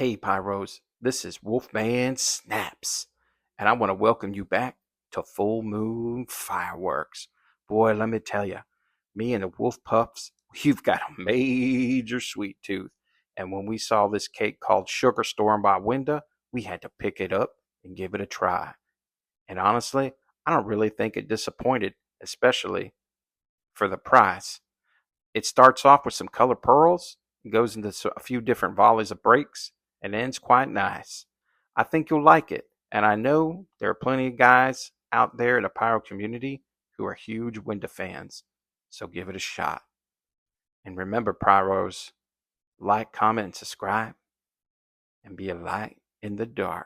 Hey Pyros, this is Wolfman Snaps, and I want to welcome you back to Full Moon Fireworks. Boy, let me tell you, me and the Wolf Puffs, we've got a major sweet tooth. And when we saw this cake called Sugar Storm by Winda, we had to pick it up and give it a try. And honestly, I don't really think it disappointed, especially for the price. It starts off with some color pearls, goes into a few different volleys of breaks, and ends quite nice. I think you'll like it, and I know there are plenty of guys out there in the pyro community who are huge Winda fans, so give it a shot. And remember, pyros, like, comment, and subscribe, and be a light in the dark.